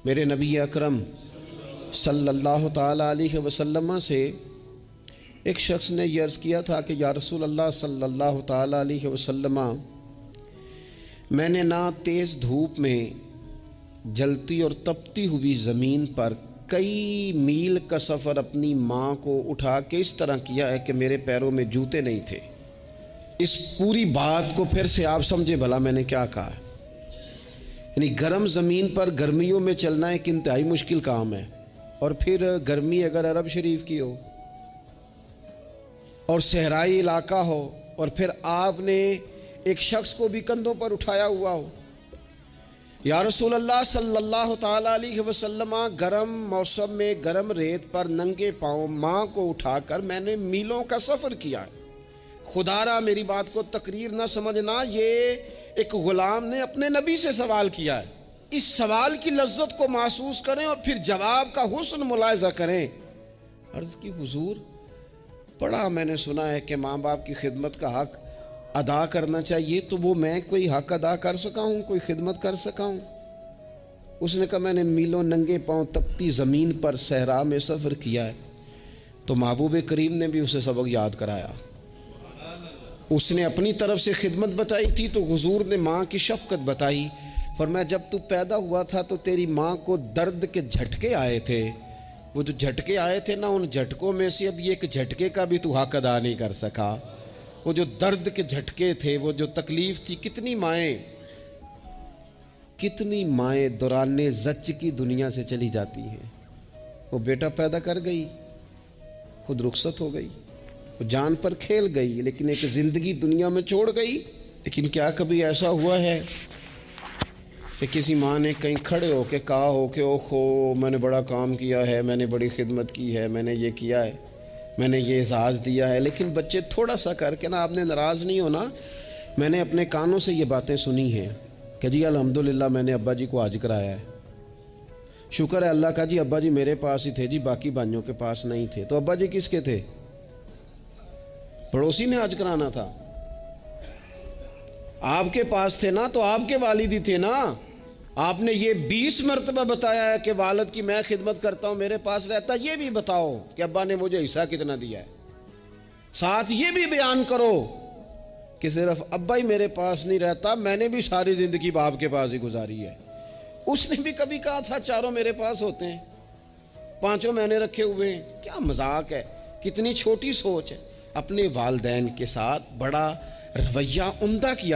میرے نبی اکرم صلی اللہ تعالیٰ علیہ وسلم سے ایک شخص نے یہ عرض کیا تھا کہ یا رسول اللہ صلی اللہ تعالیٰ علیہ وسلم، میں نے نہ تیز دھوپ میں جلتی اور تپتی ہوئی زمین پر کئی میل کا سفر اپنی ماں کو اٹھا کے اس طرح کیا ہے کہ میرے پیروں میں جوتے نہیں تھے۔ اس پوری بات کو پھر سے آپ سمجھے بھلا میں نے کیا کہا ہے۔ یعنی گرم زمین پر گرمیوں میں چلنا ایک انتہائی مشکل کام ہے، اور پھر گرمی اگر عرب شریف کی ہو اور صحرائی علاقہ ہو، اور پھر آپ نے ایک شخص کو بھی کندھوں پر اٹھایا ہوا ہو۔ یا رسول اللہ صلی اللہ تعالیٰ علیہ وسلم، گرم موسم میں گرم ریت پر ننگے پاؤں ماں کو اٹھا کر میں نے میلوں کا سفر کیا ہے۔ خدا را میری بات کو تقریر نہ سمجھنا، یہ ایک غلام نے اپنے نبی سے سوال کیا ہے۔ اس سوال کی لذت کو محسوس کریں اور پھر جواب کا حسن ملاحظہ کریں۔ عرض کی حضور، بڑا میں نے سنا ہے کہ ماں باپ کی خدمت کا حق ادا کرنا چاہیے، تو وہ میں کوئی حق ادا کر سکا ہوں، کوئی خدمت کر سکا ہوں؟ اس نے کہا میں نے میلوں ننگے پاؤں تپتی زمین پر صحرا میں سفر کیا ہے۔ تو محبوب کریم نے بھی اسے سبق یاد کرایا۔ اس نے اپنی طرف سے خدمت بتائی تھی تو حضور نے ماں کی شفقت بتائی۔ فرمایا جب تو پیدا ہوا تھا تو تیری ماں کو درد کے جھٹکے آئے تھے، وہ جو جھٹکے آئے تھے نا، ان جھٹکوں میں سے اب یہ ایک جھٹکے کا بھی تو حق ادا نہیں کر سکا۔ وہ جو درد کے جھٹکے تھے، وہ جو تکلیف تھی، کتنی مائیں دوران زچ کی دنیا سے چلی جاتی ہیں۔ وہ بیٹا پیدا کر گئی، خود رخصت ہو گئی، وہ جان پر کھیل گئی، لیکن ایک زندگی دنیا میں چھوڑ گئی۔ لیکن کیا کبھی ایسا ہوا ہے کہ کسی ماں نے کہیں کھڑے ہو کے کہا ہو کہ اوہو میں نے بڑا کام کیا ہے، میں نے بڑی خدمت کی ہے، میں نے یہ کیا ہے، میں نے یہ اعزاز دیا ہے؟ لیکن بچے تھوڑا سا کر کے نا، آپ نے ناراض نہیں ہونا، میں نے اپنے کانوں سے یہ باتیں سنی ہیں کہ جی الحمدللہ میں نے ابا جی کو حج کرایا ہے، شکر ہے اللہ کا جی، ابا جی میرے پاس ہی تھے جی، باقی بھائیوں کے پاس نہیں تھے۔ تو ابا جی کس کے تھے؟ پڑوسی نے حج کرانا تھا، آپ کے پاس تھے نا، تو آپ کے والد ہی تھے نا۔ آپ نے یہ 20 مرتبہ بتایا ہے کہ والد کی میں خدمت کرتا ہوں، میرے پاس رہتا، یہ بھی بتاؤ کہ ابا نے مجھے حصہ کتنا دیا ہے۔ ساتھ یہ بھی بیان کرو کہ صرف ابا ہی میرے پاس نہیں رہتا، میں نے بھی ساری زندگی باپ کے پاس ہی گزاری ہے۔ اس نے بھی کبھی کہا تھا چاروں میرے پاس ہوتے ہیں، پانچوں میں نے رکھے ہوئے ہیں۔ کیا مذاق ہے، کتنی چھوٹی سوچ ہے۔ اپنے والدین کے ساتھ بڑا رویہ عمدہ کیا۔